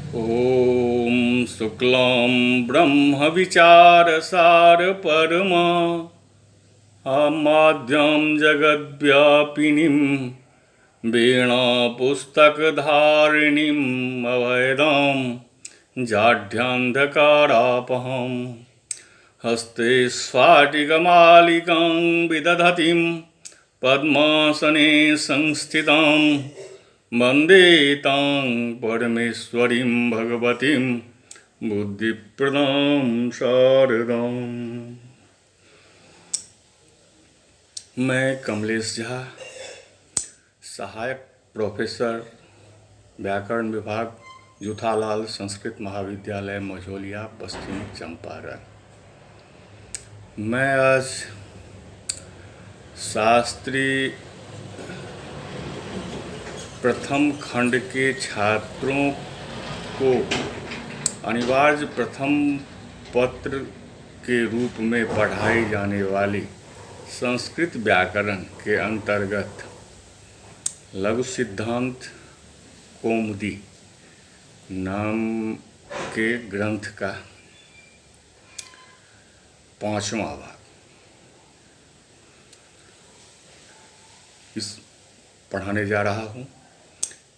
ॐ शुक्लां ब्रह्मविचारसारपरमा आमाद्यां जगद्व्यापिनीं वीणापुस्तकधारिणीम् अभयदां जाढ्यान्धकारापहं हस्ते स्फाटिकमालिकां विदधतीं पद्मासने संस्थितां वन्दे तां परमेश्वरीं भगवतीं बुद्धिप्रदां शारदाम्। मैं कमलेश झा, सहायक प्रोफेसर व्याकरण विभाग जूथालाल संस्कृत महाविद्यालय मझौलिया, पश्चिम चंपारण। मैं आज शास्त्री प्रथम खंड के छात्रों को अनिवार्य प्रथम पत्र के रूप में पढ़ाई जाने वाली संस्कृत व्याकरण के अंतर्गत लघु सिद्धांत कौमुदी नाम के ग्रंथ का 5वां भाग इस पढ़ाने जा रहा हूँ।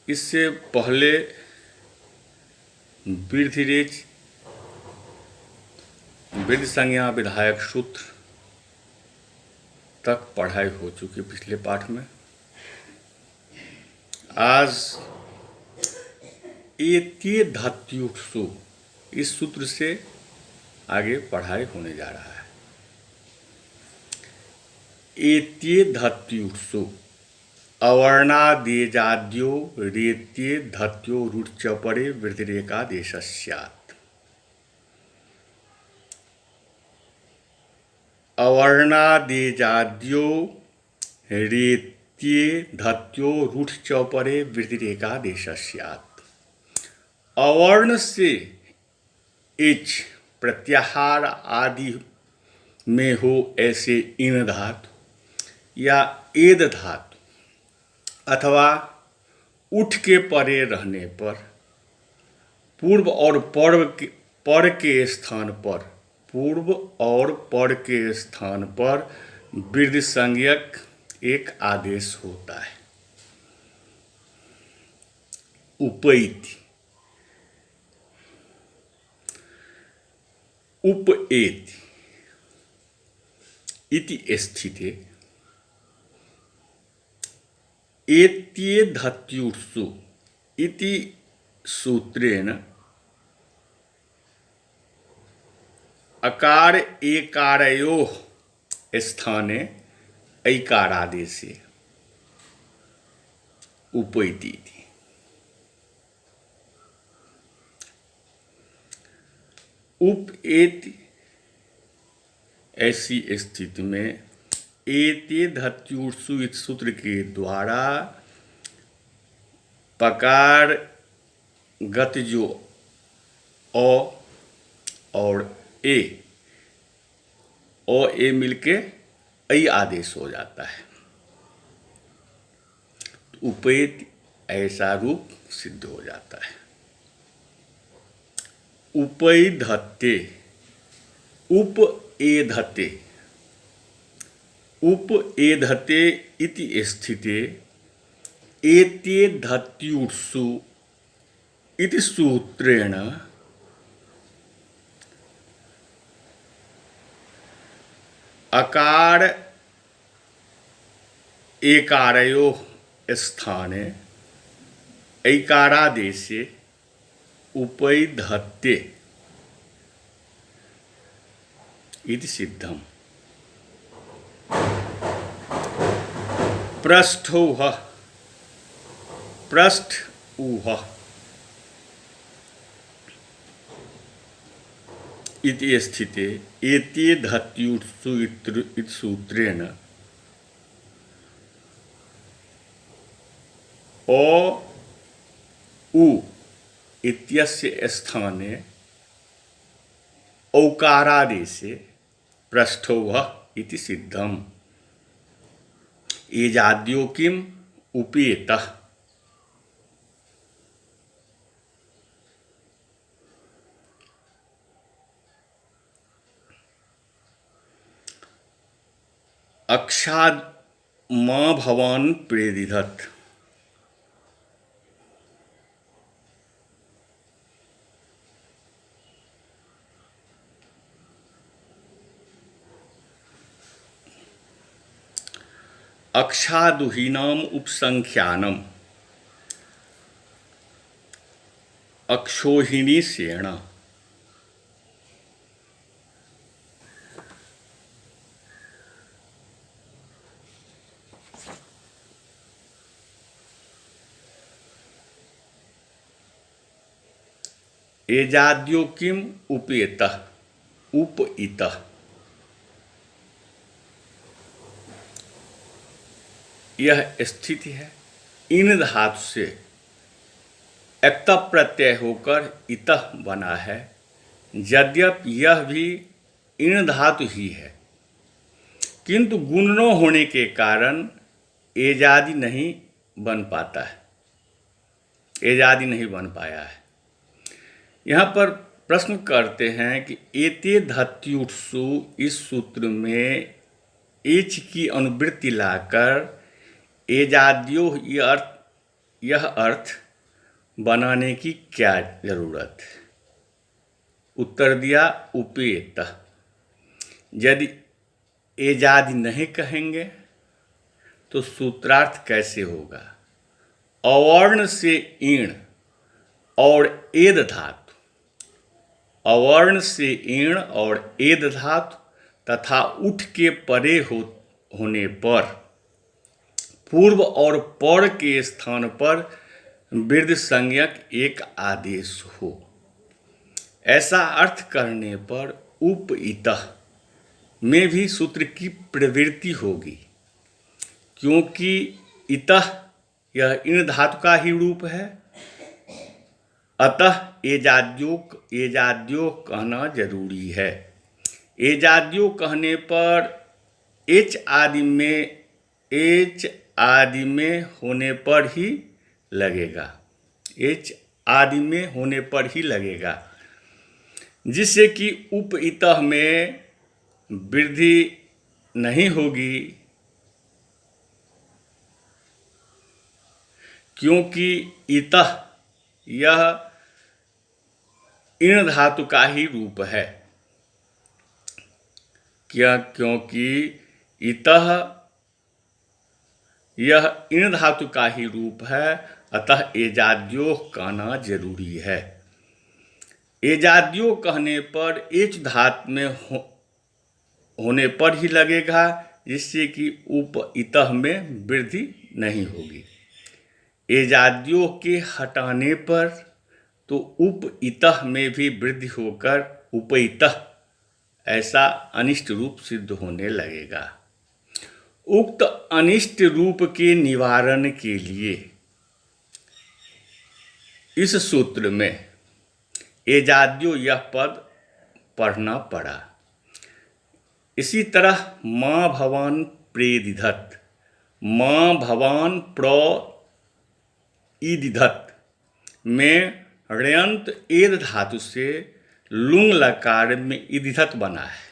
इससे पहले वृद्धिरेच, वृद्धि संज्ञा, विधायक सूत्र तक पढ़ाई हो चुकी पिछले पाठ में। आज एत्ये धात्युषु इस सूत्र से आगे पढ़ाई होने जा रहा है। एत्ये धात्युषु अवर्णादेजाद्यो रेत्ये धत्यो रुच्च परे वृद्धिरेकादेश स्यात्। अवर्णादेजाद्यो रेत्ये धत्यो रुच्च परे वृद्धिरेकादेश स्यात्। अवर्ण से इच प्रत्याहार आदि में हो ऐसे इन धातु या एद धातु अथवा उठ के परे रहने पर पूर्व और पर के स्थान पर वृद्धि संज्ञक एक आदेश होता है। उपैति, उपएति इति स्थिते एत्ये धात्युषु इति सूत्रेण अकार एकारयोः स्थाने ऐकारादेशे उपैति इति। उपएति ऐसी स्थिति में एते धात्युषु इस सूत्र के द्वारा पकार गत जो अ और ए मिलके ऐ आदेश हो जाता है। उपैति ऐसा रूप सिद्ध हो जाता है। उपैधते, उपएधते, उपएधते इति स्थिते एत्ये धात्युषु इति सूत्रेण अकार एकारयोः स्थाने ऐकारादेशे उपैधते इति सिद्धम्। पृष्ठौह, पृष्ठ ऊह इति स्थिते एत्ये धात्युषु इति सूत्रेण अ उ इत्यस्य स्थाने औकारादेशे पृष्ठौह इति सिद्धम्। एजाद्यो किम उपेतः अक्षाद माँ भवान प्रेदिधत। अक्षादुहीनाम उपसंख्यानम अक्षोहिणी सेण। एजाद्यो किम उपेतः उपइतः। यह स्थिति है इन धातु से एक प्रत्यय होकर इतः बना है। यद्यपि यह भी इन धातु ही है, किंतु गुण न होने के कारण एजादि नहीं बन पाता है, एजादि नहीं बन पाया है। यहाँ पर प्रश्न करते हैं कि एते धत्युत्सु इस सूत्र में एच की अनुवृत्ति लाकर एजाद्यो यह अर्थ बनाने की क्या जरूरत है। उत्तर दिया उपेत। यदि एजादि नहीं कहेंगे तो सूत्रार्थ कैसे होगा। अवर्ण से ईण और एद धातु, अवर्ण से ईण और एद धातु तथा उठ के परे होने पर पूर्व और पर के स्थान पर वृद्ध संज्ञक एक आदेश हो, ऐसा अर्थ करने पर उपइतः में भी सूत्र की प्रवृत्ति होगी, क्योंकि इतः यह इन धातु का ही रूप है। अतः एजाद्यो कहना जरूरी है। एजाद्यो कहने पर एच आदि में होने पर ही लगेगा, एच आदि में होने पर ही लगेगा, जिससे कि उपइतः में वृद्धि नहीं होगी, क्योंकि इतः यह इन धातु का ही रूप है। क्योंकि इतः यह इन धातु का ही रूप है, अतः एजाद्यो कहना जरूरी है। एजाद्यो कहने पर एच धातु में होने पर ही लगेगा, जिससे कि उपइतः में वृद्धि नहीं होगी। एजाद्यो के हटाने पर तो उपइतः में भी वृद्धि होकर उपइतः ऐसा अनिष्ट रूप सिद्ध होने लगेगा। उक्त अनिष्ट रूप के निवारण के लिए इस सूत्र में एजाद्यो यह पद पढ़ना पड़ा। इसी तरह माँ भवान प्रेदिधत, माँ भवान प्रइदिधत में ऋयंत एद धातु से लुंग लकार में इदिधत बना है।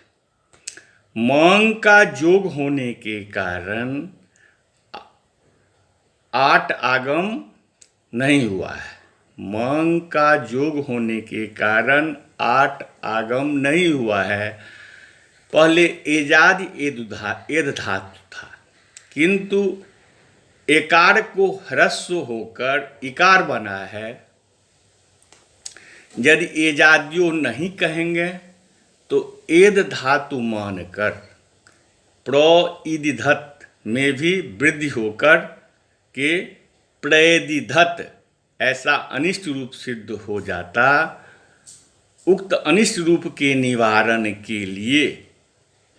मांग का जोग होने के कारण 8 आगम नहीं हुआ है। मांग का जोग होने के कारण 8 आगम नहीं हुआ है। पहले एजाद एद धातु था, किंतु एकार को ह्रस्व होकर इकार बना है। यदि एजाद्यो नहीं कहेंगे तो एद धातु मानकर प्रइदिधत में भी वृद्धि होकर के प्रदिधत ऐसा अनिष्ट रूप सिद्ध हो जाता। उक्त अनिष्ट रूप के निवारण के लिए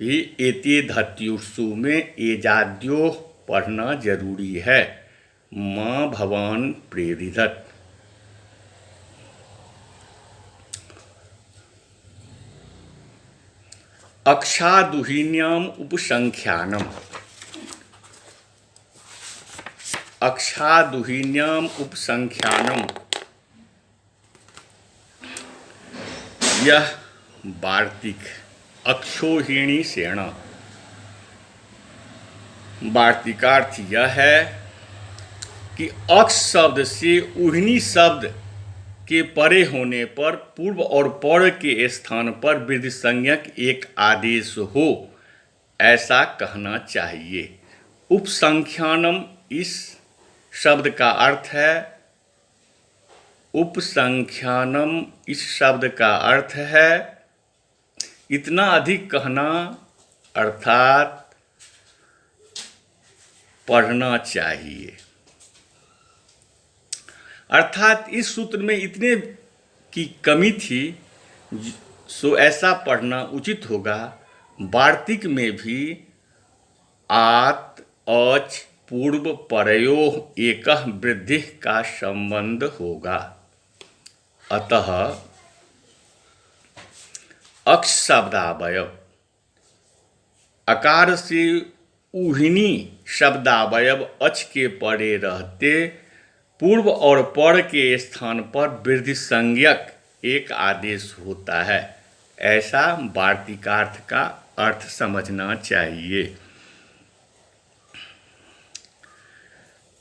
ही एते धत्युत्सु में एजाद्यो पढ़ना जरूरी है। माँ भवान प्रेदिधत। अक्षादुहीन्याम उपसंख्यानम, अक्षादुहीन्याम उपसंख्यानम यह वार्तिक अक्षोहिणी सेण वार्तिकार्थ यह है कि अक्ष शब्द से उहनी शब्द के परे होने पर पूर्व और पर के स्थान पर वृद्धि संज्ञक एक आदेश हो, ऐसा कहना चाहिए। उपसंख्यानम इस शब्द का अर्थ है उपसंख्यानम इस शब्द का अर्थ है इतना अधिक कहना, अर्थात पढ़ना चाहिए। अर्थात इस सूत्र में इतने की कमी थी, सो ऐसा पढ़ना उचित होगा। वार्तिक में भी आत अच पूर्व परयोः एकः वृद्धि का संबंध होगा। अतः अक्ष शब्दावयव अकार से उहिनी शब्दावयव अच के परे रहते पूर्व और पर के स्थान पर वृद्धि संज्ञक एक आदेश होता है, ऐसा वार्तिकार्थ का अर्थ समझना चाहिए।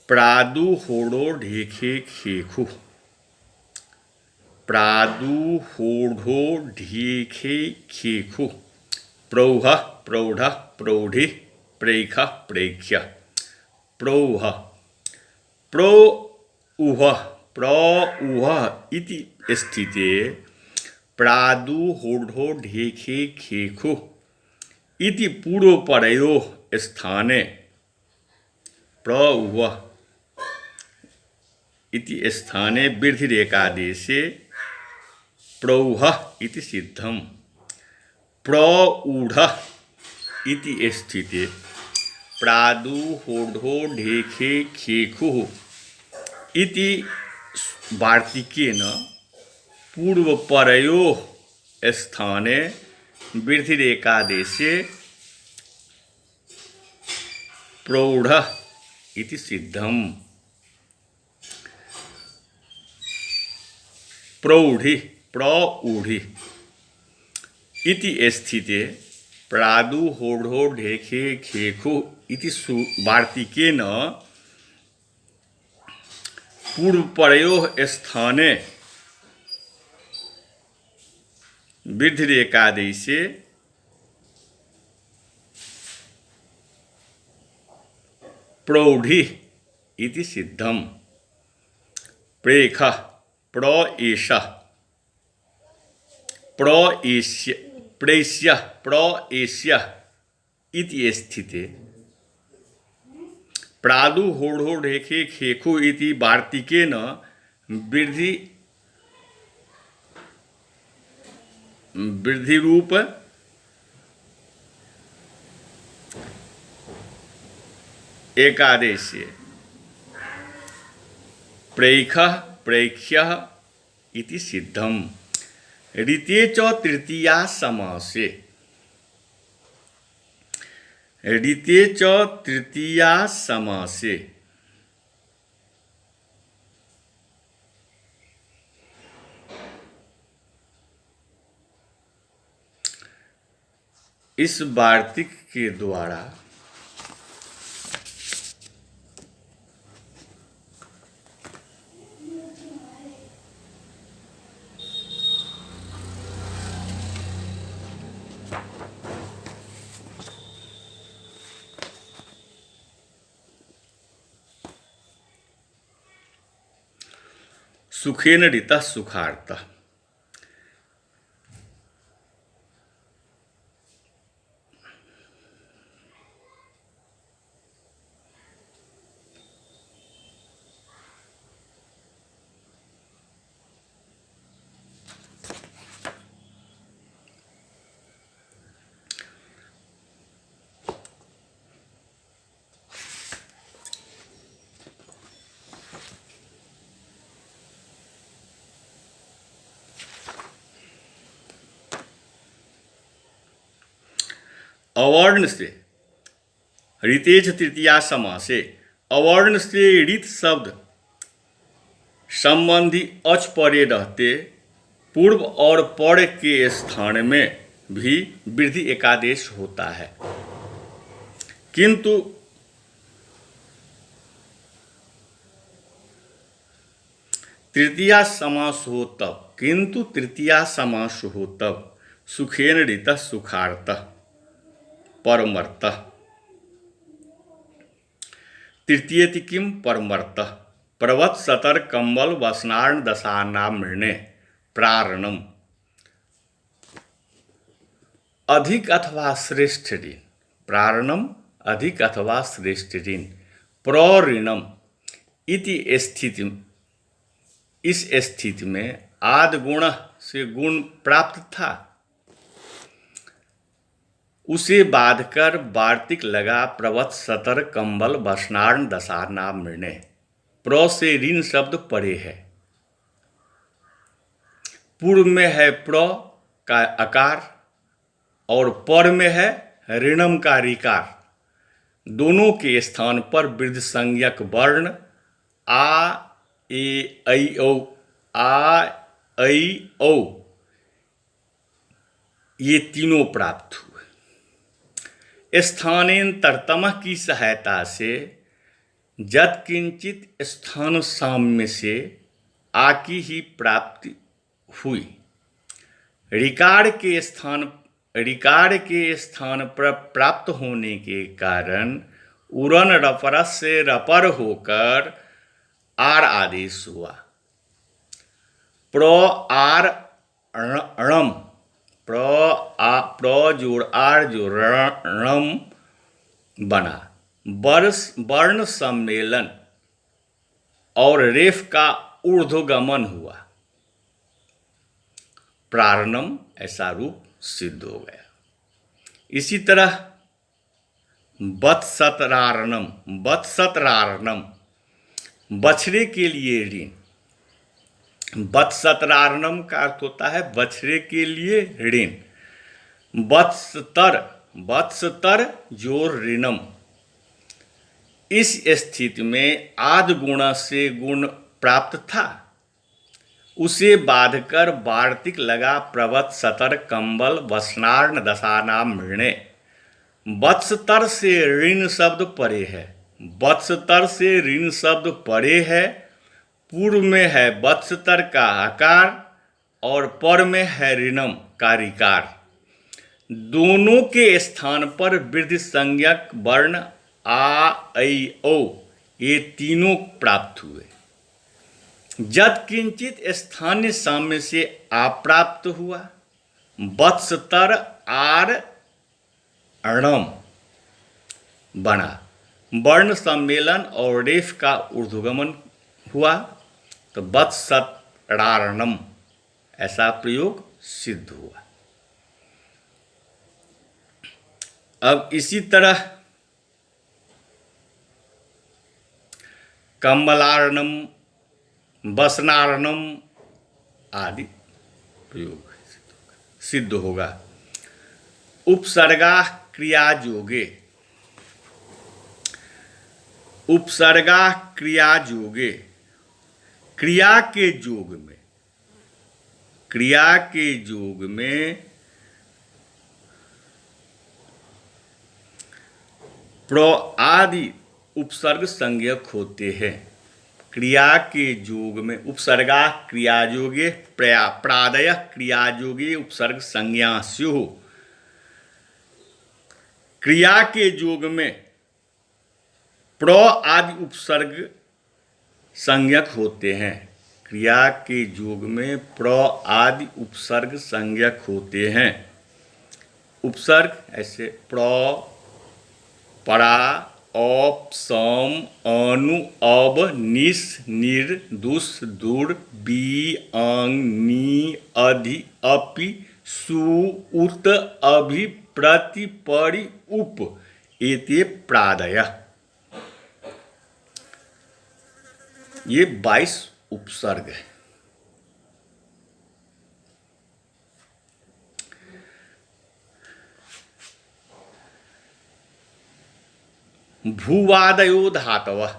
प्रादु होड़ो ढेखे खेखु, प्रादु होढ़ो ढेखे खेखु, प्रौह प्रौढ़ प्रौढ़ि प्रैख प्रैख्य, प्रौह प्रौह इति स्थिते प्रादु होढ़ो ढेखे खेखु इति पूर्वपरयोः स्थाने प्रौह इति स्थाने वृद्धिरेकादेशे प्रौह इति सिद्धम, प्रौढ़ इति स्थिते प्रादु होढ़ो ढेखे खेखुः इति वार्तिकेन पूर्वपरयोः स्थाने वृद्धिरेकादेशे प्रौढ़ इति सिद्धम। प्रौढ़ि प्रौढ़ि इति स्थिते प्रादु होढ़ो ढेखे खेखु इति वार्तिकेन पूर्वपरयोः स्थाने वृद्धिरेकादेशे प्रौढ़ि इति सिद्धम। प्रेख प्रएष प्रएष्य प्रेष्य प्रएष्य इति स्थिते प्रादु होढ़ो ढेखे खेखु इति वार्तिकेन वृद्धि रूप एकादेशे प्रैख प्रैख्य इति सिद्धम। ऋते च तृतीया समासे, ऋते च तृतीया समासे इस वार्तिक के द्वारा सुखेन ऋतः सुखार्तः, अवर्ण से ऋतेज तृतीया समासे अवर्ण से ऋत शब्द संबंधी अच परे रहते पूर्व और पर के स्थान में भी वृद्धि एकादेश होता है, किंतु तृतीया समास हो तब, किंतु तृतीया समास हो तब, सुखेन ऋतः सुखार्तः परमर्तः। तृतीयति किम परमर्तः, प्रवत्सतर कंबल वसनार्ण दशानामृणे प्रारणम। अधिक अथवा श्रेष्ठ ऋण, प्रारणम अधिक अथवा श्रेष्ठ ऋण, प्रऋणम इति स्थिति, इस स्थिति में आदि गुण से गुण प्राप्त था, उसे बाधकर वार्तिक लगा प्रवत्सतर कंबल वसनार्ण दशानामृणे। प्र से ऋण शब्द परे है, पूर्व में है प्र का अकार और पर में है ऋणम का ऋकार। दोनों के स्थान पर वृद्ध संज्ञक वर्ण आ ए ऐ औ, आ ऐ औ, ये तीनों प्राप्त हुए। स्थानेन्तरतम की सहायता से जत किंचित स्थान साम्य से आ की ही प्राप्ति हुई। ऋकार के स्थान पर प्राप्त होने के कारण उरन रपरस से रपर होकर आर आदेश हुआ। प्र आर णम, प्र जोड़ आर जोड़ णम बना। वर्ण सम्मेलन और रेफ का ऊर्ध्वगमन हुआ, प्रारणम ऐसा रूप सिद्ध हो गया। इसी तरह वत्सतरारणम, वत्सतरारणम बछड़े के लिए ऋण। वत्सतरारणम का अर्थ होता है बछड़े के लिए ऋण। वत्सतर जोर ऋणम, इस स्थिति में आदि गुण से गुण प्राप्त था, उसे बाधकर वार्तिक लगा प्रवत्सतर कंबल वसनार्ण दशानामृणे। वत्सतर से ऋण शब्द परे है, वत्सतर से ऋण शब्द परे है। पूर्व में है वत्सतर का आकार और पर में है ऋणम का ऋकार। दोनों के स्थान पर वृद्धि संज्ञक वर्ण आ ऐ औ, ये तीनों प्राप्त हुए। जत किंचित स्थानीय साम्य से आ प्राप्त हुआ। वत्सतर आर णम बना। वर्ण सम्मेलन और रेफ का ऊर्ध्वगमन हुआ, तो वत्सरारणम ऐसा प्रयोग सिद्ध हुआ। अब इसी तरह कंबलारणम, वसनारणम आदि प्रयोग सिद्ध होगा। उपसर्गा क्रियाजोगे, उपसर्गा क्रियाजोगे, क्रिया के जोग में, क्रिया के जोग में प्र आदि उपसर्ग संज्ञक होते हैं। क्रिया के जोग में उपसर्गा क्रियाजोगे, प्रादय क्रियाजोगे उपसर्ग संज्ञा स्युः। क्रिया के जोग में प्र आदि उपसर्ग संज्ञक होते हैं। क्रिया के जोग में प्र आदि उपसर्ग संज्ञक होते हैं। उपसर्ग ऐसे प्र, परा, औप, सम, अनु, अब, निस, निर, दुस, दुर, बी, अंग, नी, अधि, अपि, सु, उत, अभि, प्रति, परि, उप एते प्रादय। ये 22 उपसर्ग है। भूवादयो धातवः,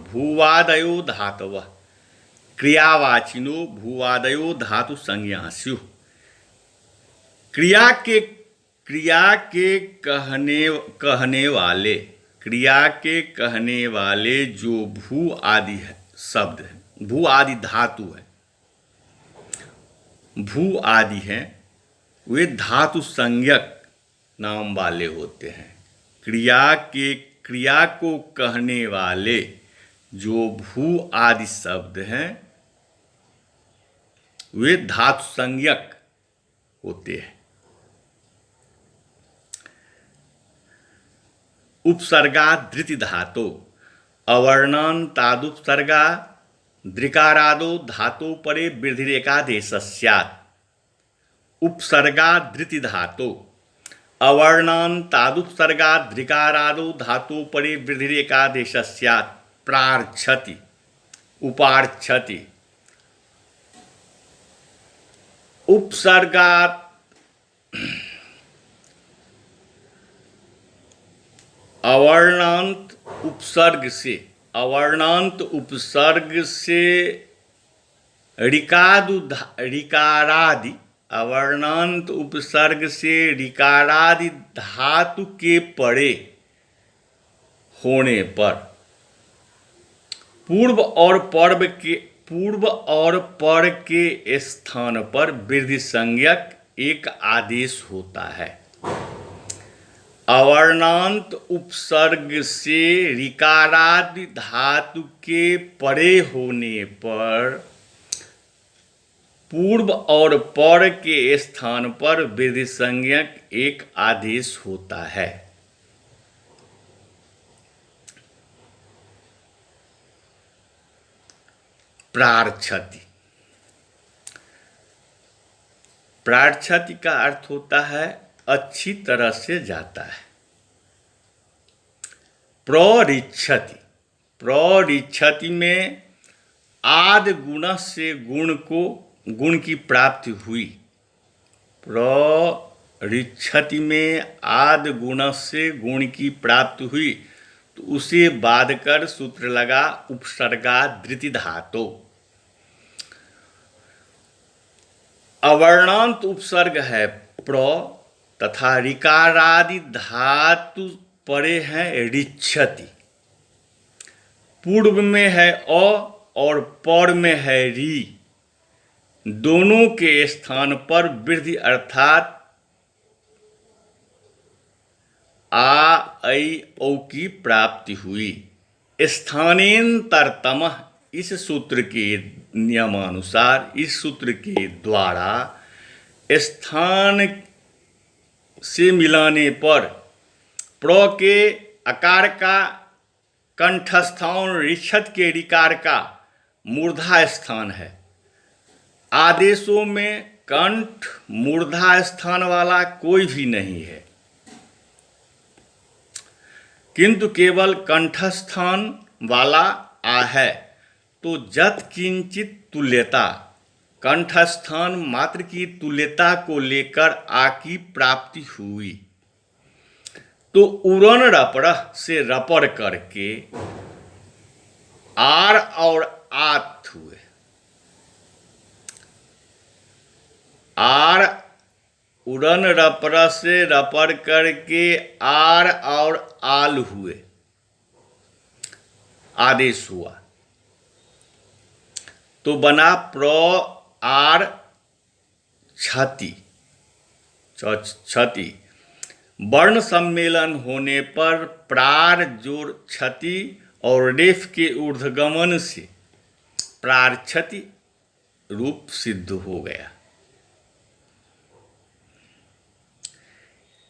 भूवादयो धातवः क्रियावाचिनो भूवादयो धातु संज्ञा स्युः। क्रिया के कहने वाले, क्रिया के कहने वाले जो भू आदि है शब्द है, भू आदि धातु है, भू आदि हैं वे धातु संज्ञक नाम वाले होते हैं। क्रिया को कहने वाले जो भू आदि शब्द हैं वे धातु संज्ञक होते हैं। उपसर्गा धृति धातो अवर्णान्तादुपसर्गा दृकारादो धातो परे वृद्धिरेकादेश स्यात्। उपसर्गा धृति धातो अवर्णान्तादुपसर्गा दृकारादो धातो परे वृद्धिरेकादेश स्यात्। प्रार्च्छति उपार्च्छति। उपसर्गात् अवर्णांत उपसर्ग से ऋकारादि अवर्णांत उपसर्ग से ऋकारादि धातु के परे होने पर पूर्व और पर के स्थान पर वृद्धि संज्ञक एक आदेश होता है। अवर्णांत उपसर्ग से ऋकारादि धातु के परे होने पर पूर्व और पर के स्थान पर वृद्धि संज्ञक एक आदेश होता है। प्रार्च्छति। प्रार्च्छति का अर्थ होता है अच्छी तरह से जाता है। प्ररिच्छति में आदि गुण से गुण की प्राप्ति हुई। प्ररिच्छति में आदि गुण से गुण की प्राप्ति हुई तो उसे बाध कर सूत्र लगा उपसर्गा धृति धातो। अवर्णांत उपसर्ग है प्र तथा ऋकारादि धातु परे हैं ऋच्छति। पूर्व में है अ और पर में है री। दोनों के स्थान पर वृद्धि अर्थात आ ऐ औ की प्राप्ति हुई। स्थानेन्तरतमः इस सूत्र के नियमानुसार, इस सूत्र के द्वारा स्थान से मिलाने पर प्र के अकार का कंठस्थान ऋच्छत के ऋकार का मूर्धा स्थान है। आदेशों में कंठ मूर्धा स्थान वाला कोई भी नहीं है, किंतु केवल कंठस्थान वाला आ है। तो जत किंचित तुल्यता, कंठस्थान मात्र की तुल्यता को लेकर आ की प्राप्ति हुई। तो उरन रपरह से रपर करके आर और आत हुए। आर उड़न रपर से रपर करके आर और आल हुए, आदेश हुआ। तो बना प्र आर छति। छति वर्ण सम्मेलन होने पर प्रार जोड़ छति और रेफ के ऊर्ध्वगमन से प्रार्च्छति रूप सिद्ध हो गया।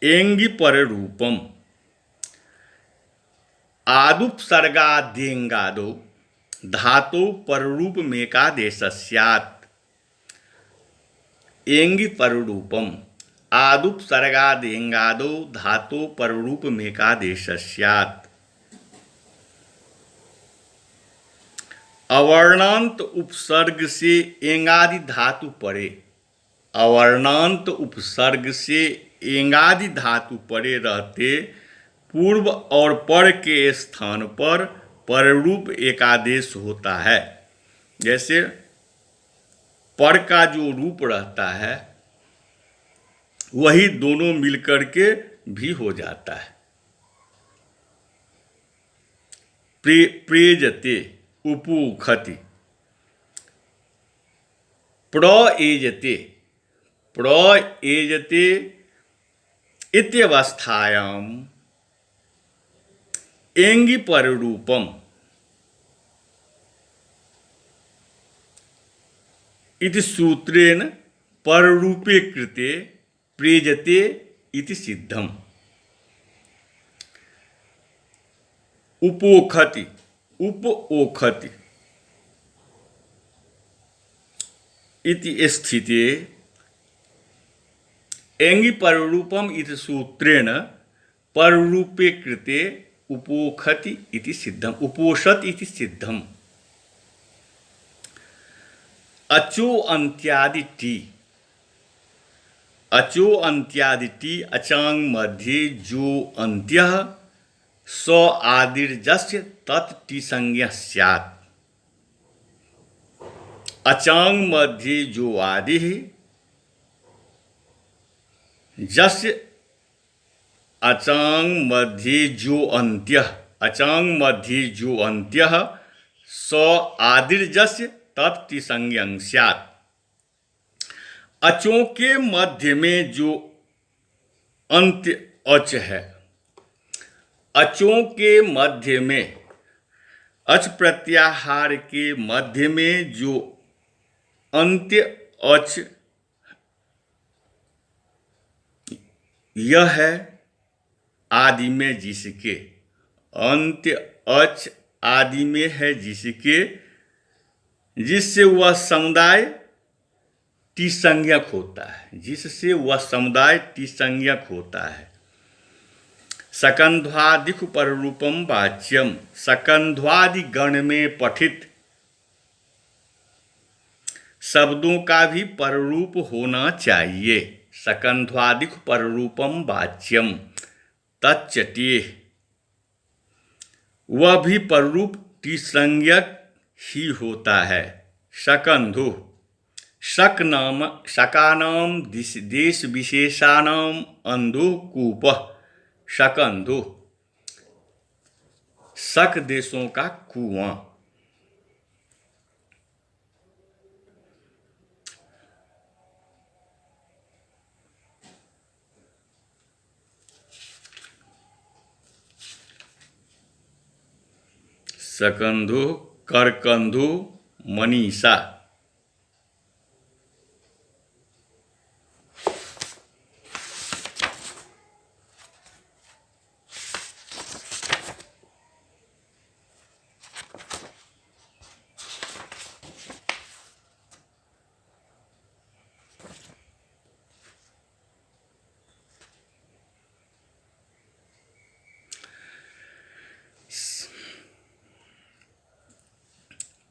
एंगी पर रूपम आदुपसर्गाद्येंगादो धातो पर रूप में का देश स्यात्। एंगी पर रूपम आदुपसर्गाद्येंगादो धातो पर रूप में का देश स्यात्। अवर्णांत उपसर्ग से एंगादि धातु परे, अवर्णांत उपसर्ग से एंगादि धातु परे रहते पूर्व और पर के स्थान पर पररूप एकादेश होता है। जैसे पर का जो रूप रहता है वही दोनों मिलकर के भी हो जाता है। प्रेजते उपुखति, प्रेजते प्रएजते इत्यवस्थायाम एंगी पररूपम इति सूत्रेण पररूपे कृते प्रेजते इति सिद्धम। उपोखति उपोखति इति स्थिते एंगी पररूपम इति सूत्रेण पररूपे कृते उपोखति इति सिद्धम उपोषत इति सिद्धम। अचो अंत्यादि टी अचांग मध्ये जो अंत्यः स आदिर्जस्य तत् टी संज्ञा स्यात्। अचांग मध्ये जो आदि है जस्य अचांग मध्ये जो अंत्यः स आदिर्जस्य तत् टी संज्ञा स्यात्। अचों के मध्य में जो अंत्य अच है, अचों के मध्य में अच प्रत्याहार के मध्य में जो अंत्य अच यह है आदि में जिसके, अंत्य अच आदि में है जिसके, जिससे वह समुदाय टी संज्ञक होता है, जिससे वह समुदाय टी संज्ञक होता है। सकंध्वादिक पररूपम वाच्यम, सकंध्वादि गण में पठित शब्दों का भी पररूप होना चाहिए। सकंध्वादिक पररूपम वाच्यम तच्चटे, वह भी पररूप टी संज्ञक ही होता है। शकंधु शकानाम देश विशेषानाम अंधु कूपः शकंधु, शक देशों का कुआं। शकंधु करकंधु मनीषा।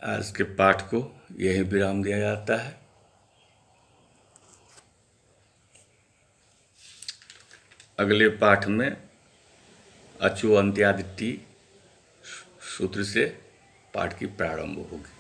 आज के पाठ को यही विराम दिया जाता है। अगले पाठ में अचो अंत्यादि टी सूत्र से पाठ की प्रारंभ होगी।